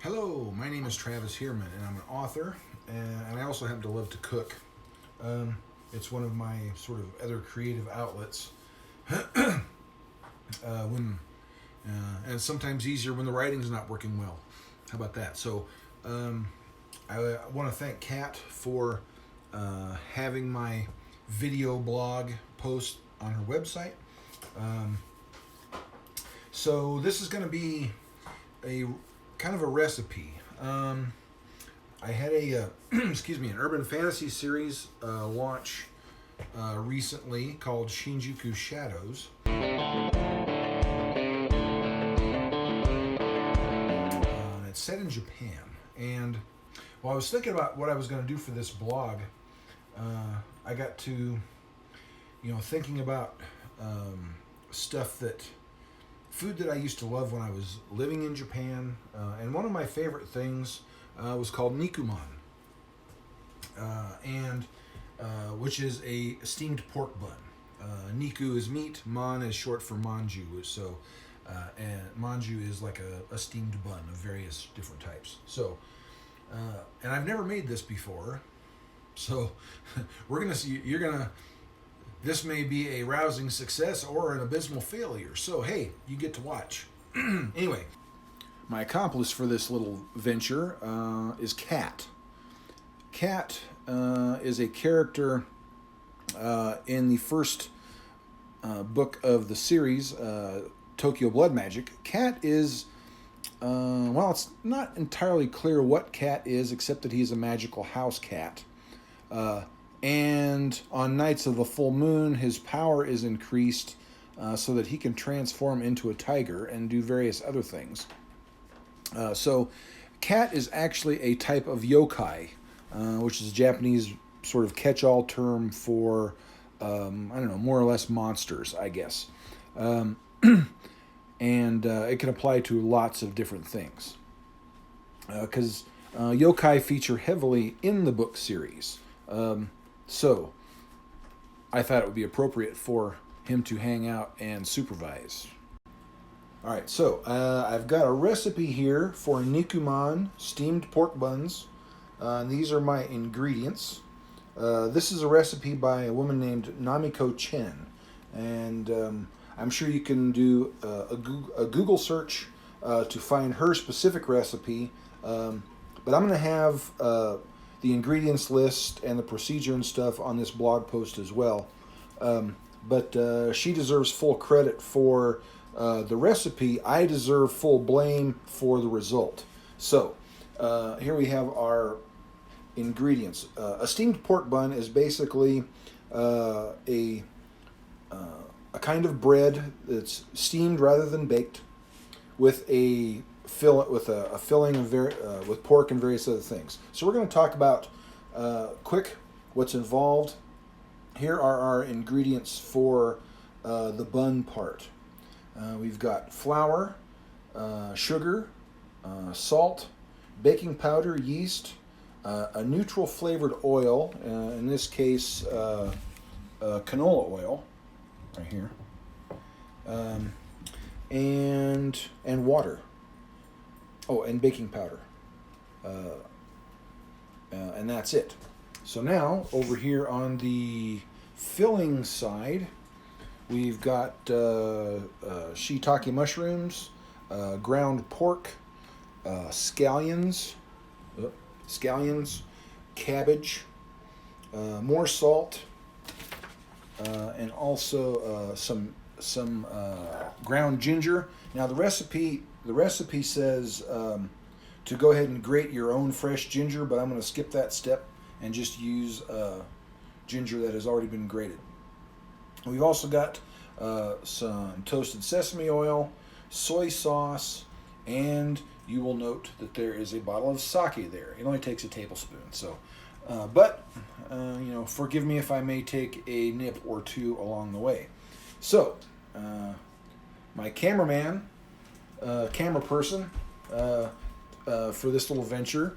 Hello, my name is Travis Heerman, and I'm an author, and I also happen to love to cook. It's one of my sort of other creative outlets. When and it's sometimes easier when the writing's not working well. How about that? So, I want to thank Kat for having my video blog post on her website. Um, so this is going to be a kind of a recipe. I had a excuse me, an urban fantasy series launch recently called Shinjuku Shadows. It's set in Japan, and while I was thinking about what I was going to do for this blog, I got to, thinking about food that I used to love when I was living in Japan, and one of my favorite things was called Nikuman, and which is a steamed pork bun. Niku is meat, man is short for manju, so and manju is like a steamed bun of various different types. So, and I've never made this before, so we're gonna see. This may be a rousing success or an abysmal failure. So, hey, you get to watch. Anyway, my accomplice for this little venture is Kat. Kat is a character in the first book of the series, Tokyo Blood Magic. Kat is, it's not entirely clear what Kat is, except that he's a magical house cat. And on nights of the full moon, his power is increased so that he can transform into a tiger and do various other things. So, cat is actually a type of yokai, which is a Japanese sort of catch-all term for, more or less monsters, I guess. And it can apply to lots of different things. Because yokai feature heavily in the book series. So, I thought it would be appropriate for him to hang out and supervise. All right, so I've got a recipe here for Nikuman steamed pork buns. These are my ingredients. This is a recipe by a woman named Namiko Chen, and I'm sure you can do a Google search to find her specific recipe. But I'm going to have the ingredients list and the procedure and stuff on this blog post as well. But she deserves full credit for the recipe. I deserve full blame for the result. So here we have our ingredients. A steamed pork bun is basically a kind of bread that's steamed rather than baked, with a filling of with pork and various other things. So we're going to talk about quick what's involved. Here are our ingredients for the bun part. We've got flour, sugar, salt, baking powder, yeast, a neutral flavored oil, in this case canola oil, right here, and water. Oh, and baking powder. And that's it. So now, over here on the filling side, we've got shiitake mushrooms, ground pork, scallions, cabbage, more salt, and also some ground ginger. Now the recipe says to go ahead and grate your own fresh ginger, but I'm going to skip that step and just use ginger that has already been grated. We've also got some toasted sesame oil, soy sauce, and you will note that there is a bottle of sake there. It only takes a tablespoon, so but forgive me if I may take a nip or two along the way. So my camera person for this little venture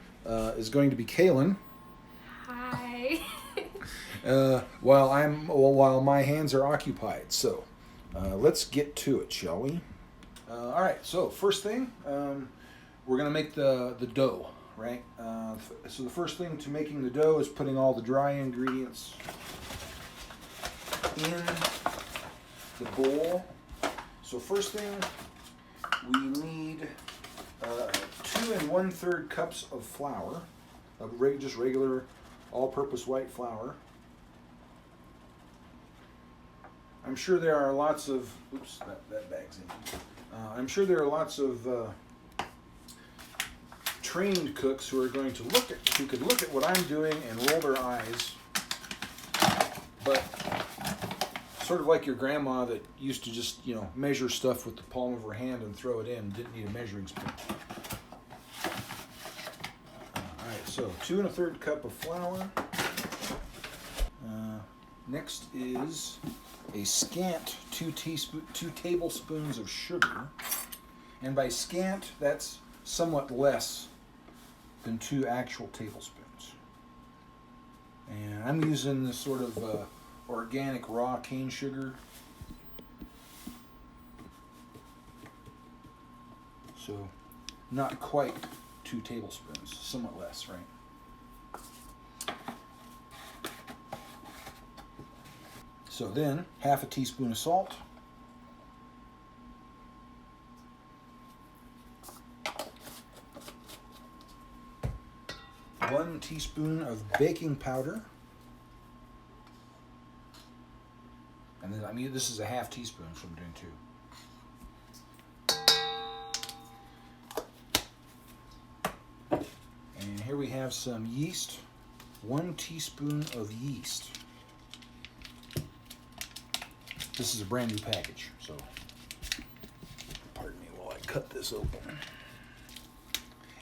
is going to be Kaylin. Hi. While my hands are occupied. So let's get to it, shall we? All right. So first thing, we're going to make the dough, right? So the first thing to making the dough is putting all the dry ingredients in the bowl. So first thing, we need 2 1/3 cups of flour, just regular all-purpose white flour. I'm sure there are lots of, oops, that bag's in. I'm sure there are lots of trained cooks who are going to who could look at what I'm doing and roll their eyes, but sort of like your grandma that used to just, measure stuff with the palm of her hand and throw it in, didn't need a measuring spoon. All right, so 2 1/3 cup of flour. Next is a scant 2 tablespoons of sugar, and by scant, that's somewhat less than 2 actual tablespoons. And I'm using this sort of organic raw cane sugar. So not quite 2 tablespoons, somewhat less, right? So then, half a teaspoon of salt. One teaspoon of baking powder. And then, this is a half teaspoon, so I'm doing 2. And here we have some yeast. 1 teaspoon of yeast. This is a brand new package, so pardon me while I cut this open.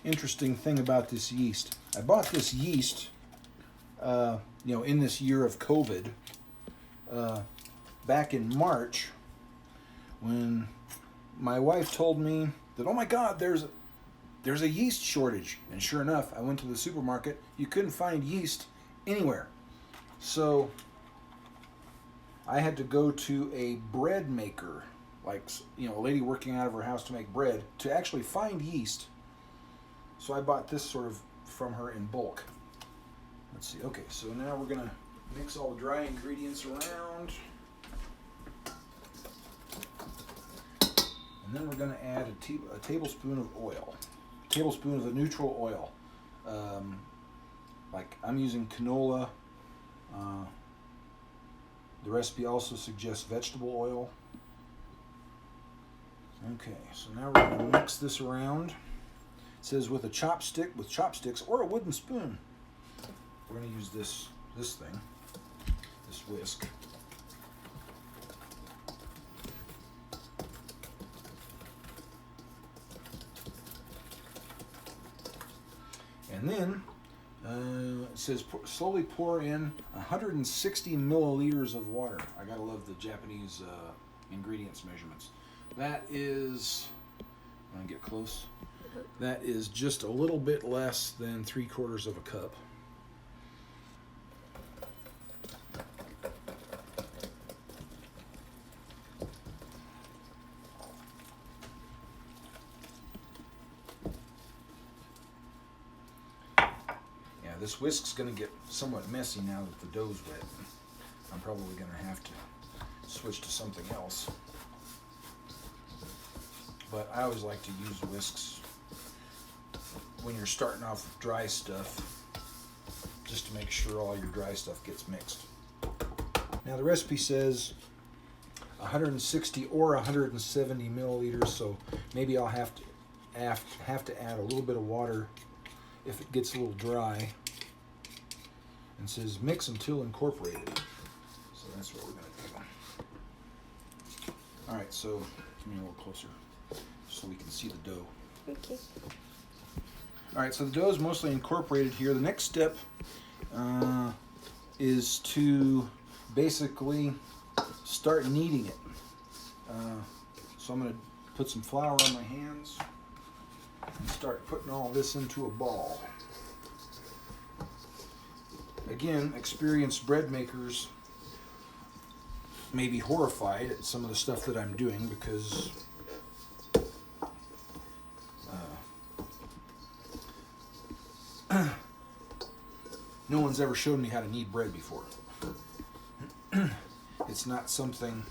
Interesting thing about this yeast. I bought this yeast, in this year of COVID, back in March, when my wife told me that, oh my God, there's a yeast shortage. And sure enough, I went to the supermarket. You couldn't find yeast anywhere. So I had to go to a bread maker, like, a lady working out of her house to make bread, to actually find yeast. So I bought this sort of from her in bulk. Let's see. Okay, so now we're going to mix all the dry ingredients around. And then we're going to add a tablespoon of oil. A tablespoon of the neutral oil. Like I'm using canola. The recipe also suggests vegetable oil. Okay, so now we're going to mix this around. It says with chopsticks, or a wooden spoon. We're going to use this thing, this whisk. And then it says slowly pour in 160 milliliters of water. I gotta love the Japanese ingredients measurements. That is, I'm gonna get close. That is just a little bit less than 3/4 of a cup. This whisk's going to get somewhat messy now that the dough's wet. I'm probably going to have to switch to something else. But I always like to use whisks when you're starting off with dry stuff, just to make sure all your dry stuff gets mixed. Now the recipe says 160 or 170 milliliters, so maybe I'll have to add a little bit of water if it gets a little dry. And says mix until incorporated. So that's what we're going to do. All right, so give me a little closer so we can see the dough. Okay. All right, so the dough is mostly incorporated here. The next step is to basically start kneading it. So I'm going to put some flour on my hands and start putting all this into a ball. Again, experienced bread makers may be horrified at some of the stuff that I'm doing because no one's ever showed me how to knead bread before. It's not something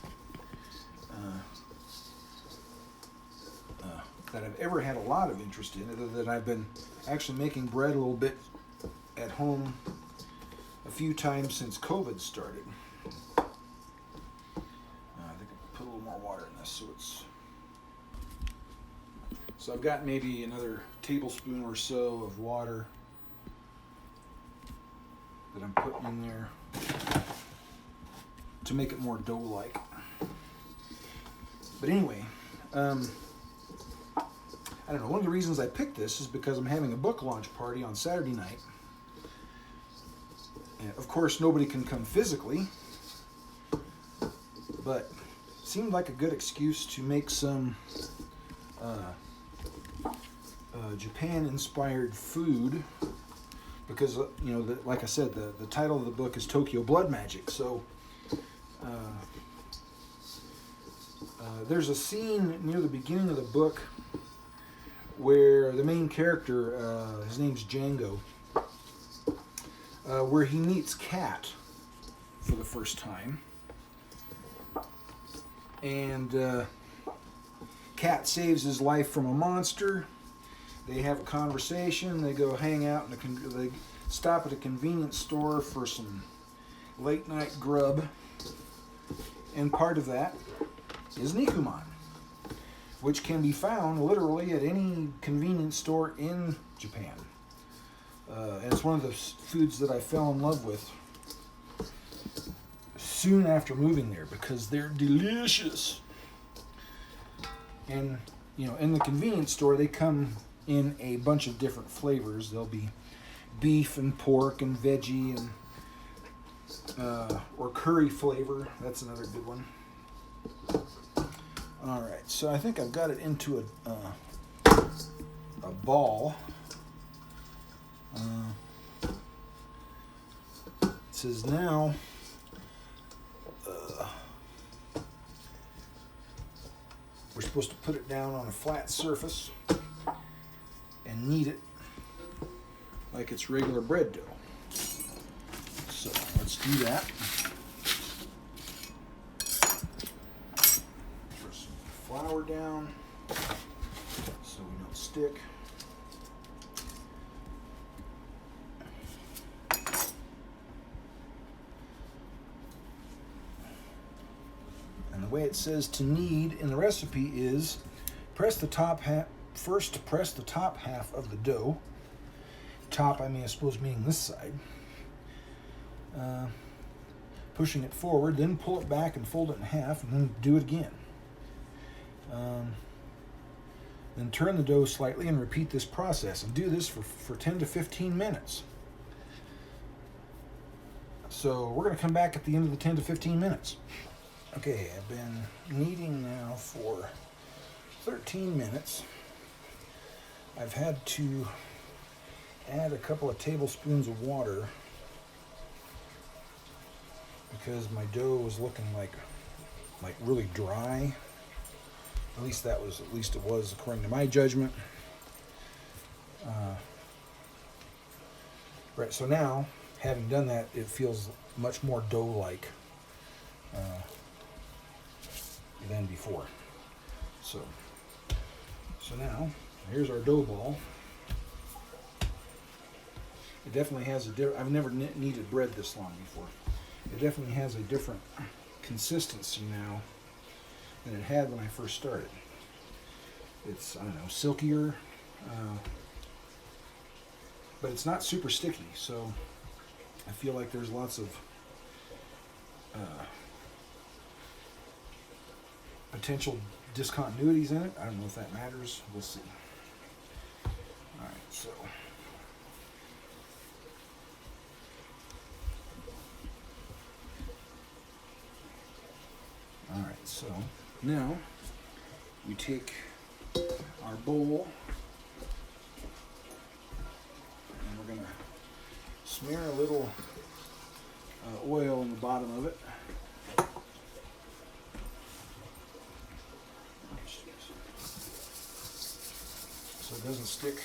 that I've ever had a lot of interest in, other than I've been actually making bread a little bit at home a few times since COVID started. I think I put a little more water in this, so I've got maybe another tablespoon or so of water that I'm putting in there to make it more dough-like. But anyway, I don't know, one of the reasons I picked this is because I'm having a book launch party on Saturday night. And of course, nobody can come physically, but it seemed like a good excuse to make some Japan-inspired food, because like I said, the title of the book is Tokyo Blood Magic. So there's a scene near the beginning of the book where the main character, his name's Django, where he meets Cat for the first time, and Cat saves his life from a monster. They have a conversation. They go hang out, they stop at a convenience store for some late night grub, and part of that is Nikuman, which can be found literally at any convenience store in Japan. And it's one of the foods that I fell in love with soon after moving there, because they're delicious. And in the convenience store, they come in a bunch of different flavors. There'll be beef and pork and veggie and or curry flavor. That's another good one. All right, so I think I've got it into a ball. It says now we're supposed to put it down on a flat surface and knead it like it's regular bread dough. So let's do that. Put some flour down so we don't stick. And the way it says to knead in the recipe is press the top half of the dough. Top, I suppose meaning this side. Pushing it forward, then pull it back and fold it in half, and then do it again. Then turn the dough slightly and repeat this process, and do this for 10 to 15 minutes. So we're going to come back at the end of the 10 to 15 minutes. Okay, I've been kneading now for 13 minutes. I've had to add a couple of tablespoons of water because my dough was looking like really dry. At least it was according to my judgment. Right, so now, having done that, it feels much more dough-like than before. So now, here's our dough ball. It definitely has I've never kneaded bread this long before. It definitely has a different consistency now than it had when I first started. It's, silkier, but it's not super sticky, so I feel like there's lots of potential discontinuities in it. I don't know if that matters. We'll see. All right, so now we take our bowl and we're going to smear a little oil in the bottom of it. So it doesn't stick.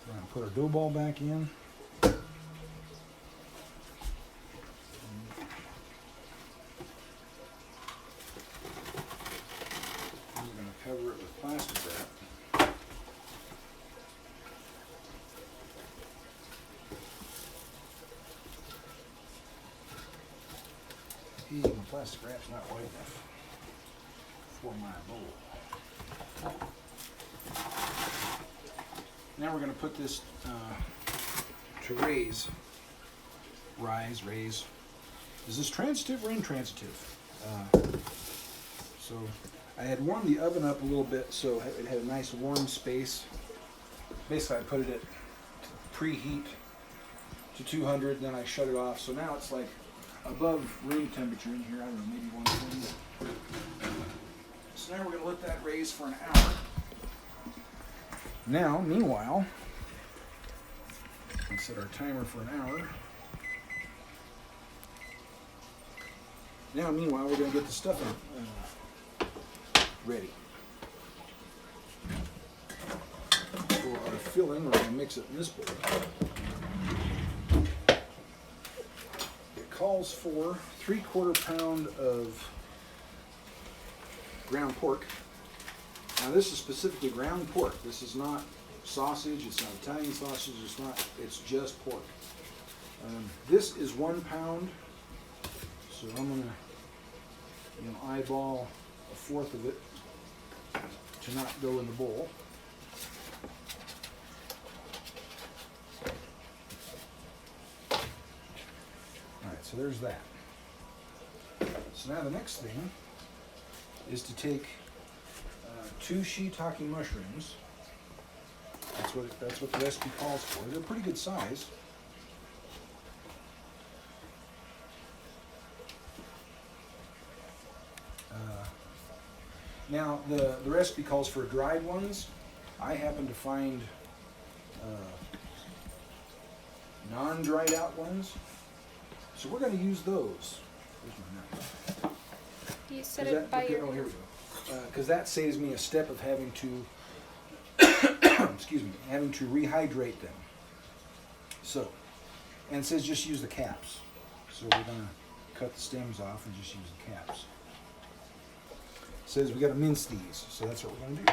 We're going to put our dough ball back in. The plastic wrap's not white enough for my bowl. Now we're going to put this to raise. Is this transitive or intransitive? So I had warmed the oven up a little bit so it had a nice warm space. Basically I put it at preheat to 200, then I shut it off. So now it's like above room temperature in here. I don't know, maybe 120. So now we're going to let that raise for an hour. Now, meanwhile, let's set our timer for an hour. Now, meanwhile, we're going to get the stuffing ready. For our filling, we're going to mix it in this bowl. It calls for 3/4 pound of ground pork. Now, this is specifically ground pork. This is not sausage. It's not Italian sausage. It's just pork. This is 1 pound. So I'm going to, eyeball 1/4 of it to not go in the bowl. All right, so there's that. So now the next thing is to take 2 shiitake mushrooms. That's what the recipe calls for. They're pretty good size. Now, the recipe calls for dried ones. I happen to find non-dried out ones. So we're going to use those. Here's my knife. You set it by your... Oh, here we go. Because that saves me a step of having to, having to rehydrate them. So, and it says just use the caps. So we're going to cut the stems off and just use the caps. It says we got to mince these, so that's what we're going to do.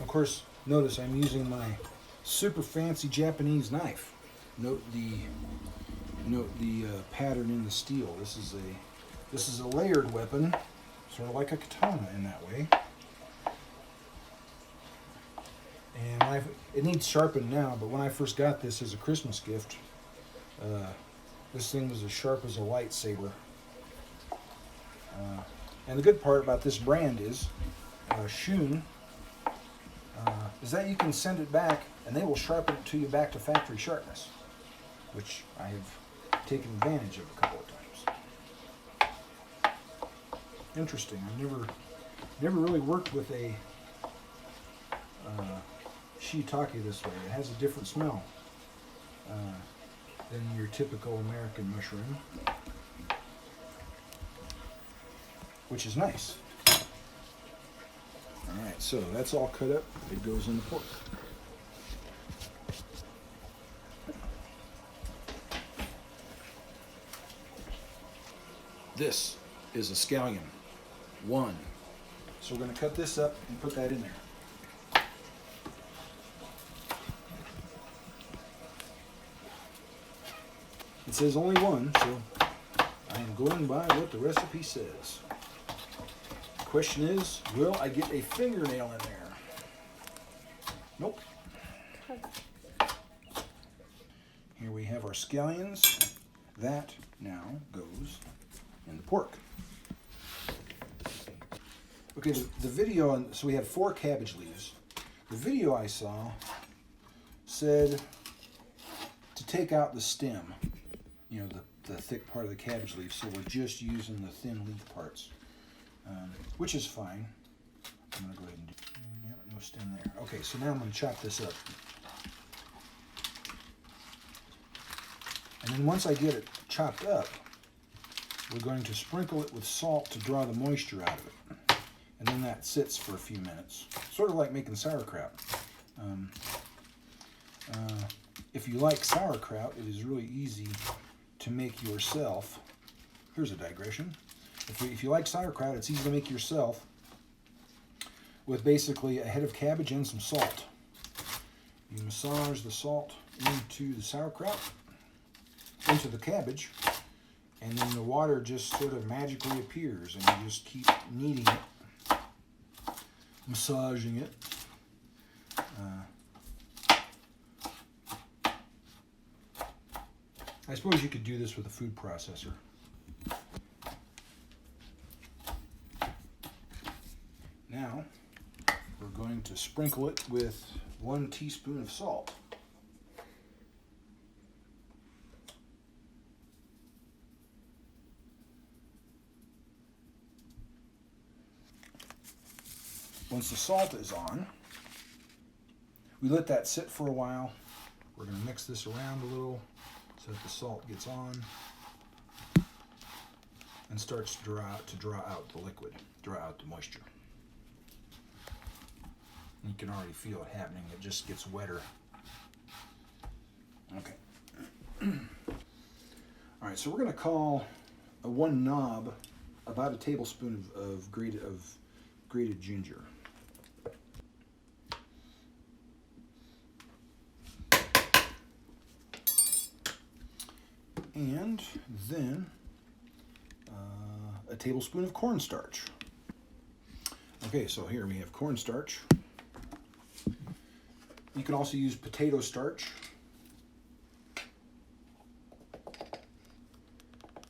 Of course, notice I'm using my super fancy Japanese knife. Note the pattern in the steel. This is a layered weapon, sort of like a katana in that way. And it needs sharpened now, but when I first got this as a Christmas gift, this thing was as sharp as a lightsaber. And the good part about this brand is, Shun, is that you can send it back and they will sharpen it to you back to factory sharpness, which I have taken advantage of a couple of times. Interesting. I've never really worked with a shiitake this way. It has a different smell than your typical American mushroom, which is nice. All right, so that's all cut up. It goes in the pork. This is a scallion, 1. So we're going to cut this up and put that in there. It says only 1, so I am going by what the recipe says. The question is, will I get a fingernail in there? Nope. Here we have our scallions. That now goes in the pork. Okay, the video, so we have 4 cabbage leaves. The video I saw said to take out the stem, the thick part of the cabbage leaf, so we're just using the thin leaf parts, which is fine. I'm going to go ahead and do, no stem there. Okay, so now I'm going to chop this up. And then once I get it chopped up, we're going to sprinkle it with salt to draw the moisture out of it. And then that sits for a few minutes. Sort of like making sauerkraut. If you like sauerkraut, it is really easy to make yourself. Here's a digression. If you like sauerkraut, it's easy to make yourself with basically a head of cabbage and some salt. You massage the salt into the sauerkraut, into the cabbage, and then the water just sort of magically appears, and you just keep kneading it, massaging it. I suppose you could do this with a food processor. Now, we're going to sprinkle it with 1 teaspoon of salt. Once the salt is on, we let that sit for a while. We're going to mix this around a little so that the salt gets on and starts to draw out the liquid, draw out the moisture. You can already feel it happening. It just gets wetter. Okay. All right, so we're going to call a 1 knob about a tablespoon of grated ginger. And then a tablespoon of cornstarch. Okay, so here we have cornstarch. You can also use potato starch.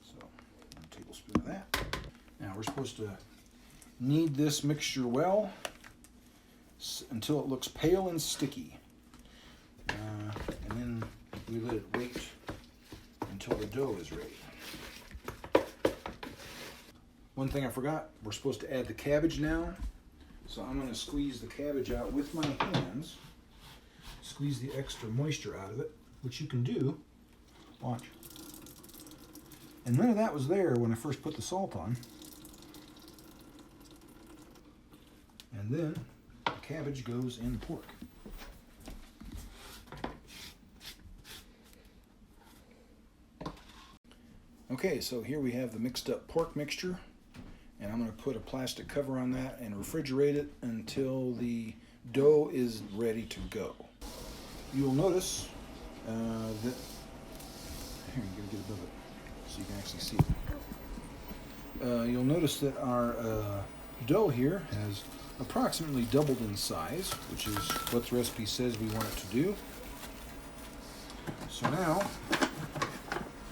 So, 1 tablespoon of that. Now we're supposed to knead this mixture well until it looks pale and sticky. And then we let it wait until the dough is ready. One thing I forgot, we're supposed to add the cabbage now. So I'm going to squeeze the cabbage out with my hands. Squeeze the extra moisture out of it, which you can do. Watch. And none of that was there when I first put the salt on. And then the cabbage goes in the pork. Okay, so here we have the mixed up pork mixture, and I'm going to put a plastic cover on that and refrigerate it until the dough is ready to go. You'll notice that, here, I'm going to get above it so you can actually see it. You'll notice that our dough here has approximately doubled in size, which is what the recipe says we want it to do. So now,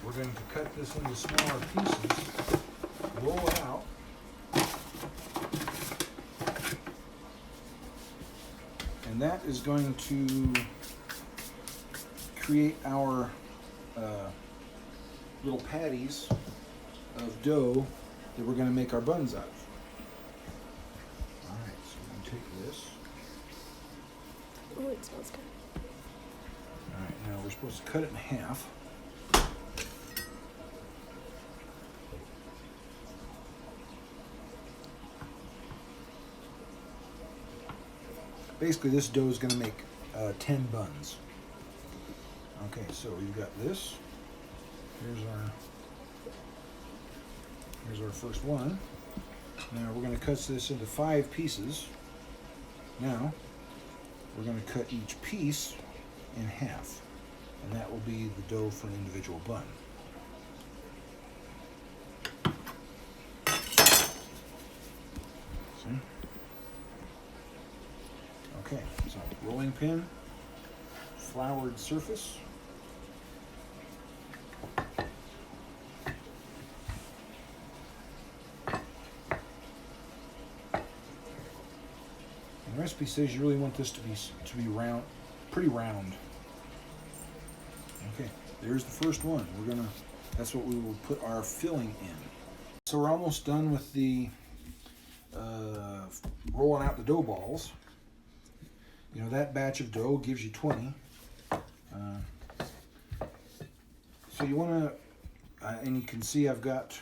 we're going to cut this into smaller pieces, roll it out, and that is going to create our little patties of dough that we're going to make our buns out of. All right, so we're going to take this. Oh, it smells good. All right, now we're supposed to cut it in half. Basically, this dough is going to make 10 buns. Okay, so you've got this. Here's our first one. Now we're going to cut this into 5 pieces. Now we're going to cut each piece in half, and that will be the dough for an individual bun. See? Okay, so rolling pin, floured surface. And the recipe says you really want this to be round, pretty round. Okay, there's the first one. That's what we will put our filling in. So we're almost done with the rolling out the dough balls. You know, that batch of dough gives you 20. So you want to, and you can see I've got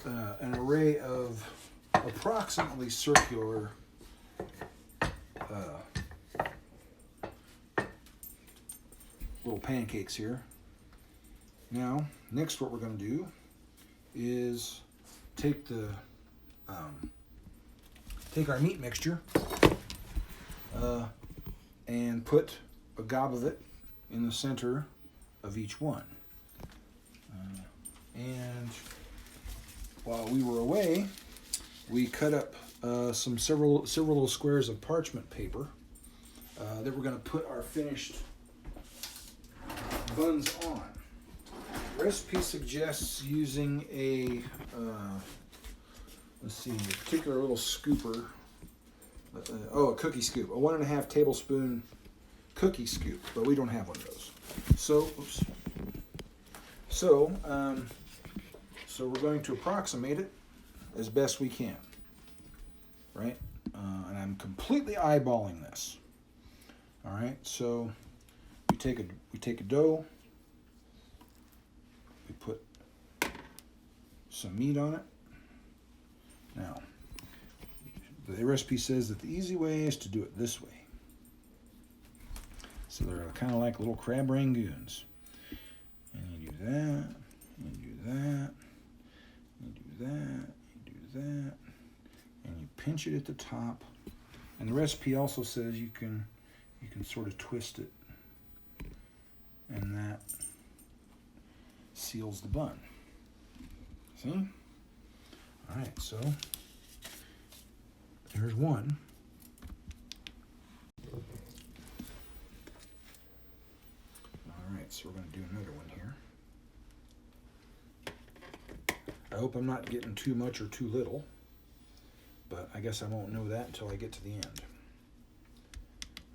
an array of approximately circular little pancakes here. Now, next what we're going to do is take take our meat mixture and put a gob of it in the center of each one. And while we were away, we cut up several little squares of parchment paper that we're going to put our finished buns on. The recipe suggests using a let's see, a particular little scooper. A cookie scoop, a 1.5 tablespoon cookie scoop, but we don't have one of those. So, oops. So we're going to approximate it as best we can, right? And I'm completely eyeballing this. All right. So we take a dough. We put some meat on it. Now, the recipe says that the easy way is to do it this way. So they're kind of like little crab rangoons. And you do that, and you do that, and you do that, you do that, and you pinch it at the top. And the recipe also says you can sort of twist it, and that seals the bun. See? All right, so there's one. All right, so we're going to do another one here. I hope I'm not getting too much or too little, but I guess I won't know that until I get to the end.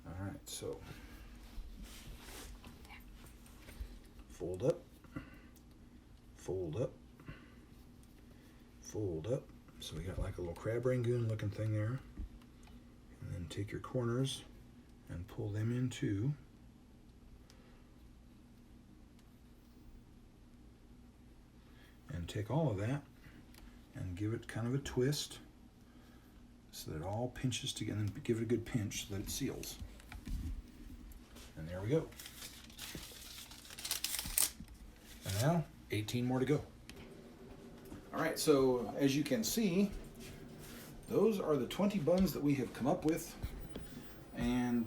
All right, so fold up, fold up, fold up. So we got like a little crab rangoon looking thing there. And then take your corners and pull them in too. And take all of that and give it kind of a twist so that it all pinches together, and give it a good pinch so that it seals. And there we go. And now 18 more to go. All right, so as you can see, those are the 20 buns that we have come up with. And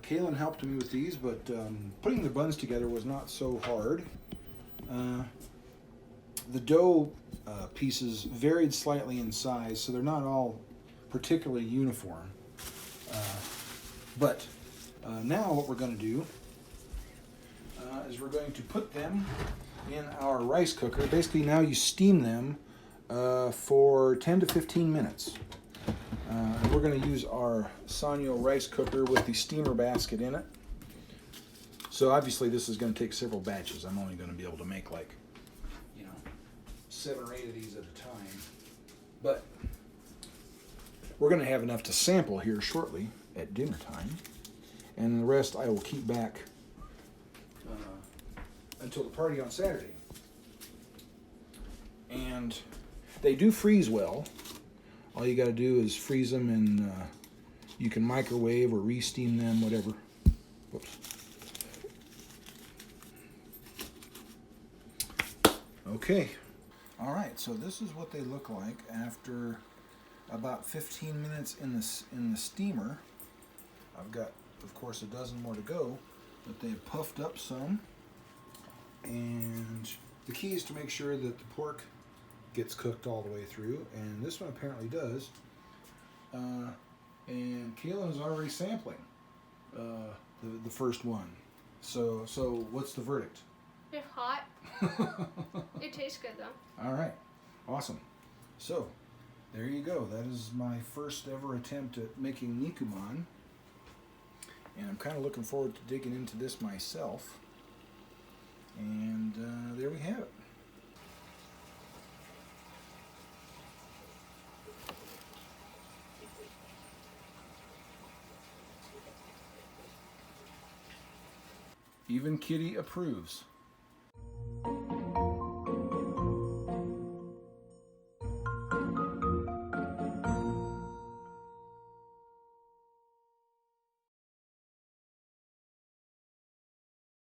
Kaylin helped me with these, but putting the buns together was not so hard. The dough pieces varied slightly in size, so they're not all particularly uniform. But now what we're going to do is we're going to put them in our rice cooker. Basically, now you steam them for 10 to 15 minutes. We're going to use our Sanyo rice cooker with the steamer basket in it. So obviously this is going to take several batches. I'm only going to be able to make like, 7 or 8 of these at a time. But we're going to have enough to sample here shortly at dinner time. And the rest I will keep back until the party on Saturday. And they do freeze well. All you got to do is freeze them, and you can microwave or re-steam them, whatever. Whoops. Okay. All right, so this is what they look like after about 15 minutes in the steamer. I've got, of course, a dozen more to go, but they've puffed up some. And the key is to make sure that the pork gets cooked all the way through, and this one apparently does. And Kaylin is already sampling the first one. So what's the verdict? It's hot. It tastes good though. All right, awesome. So there you go. That is my first ever attempt at making Nikuman, and I'm kind of looking forward to digging into this myself. And there we have it. Even Kitty approves.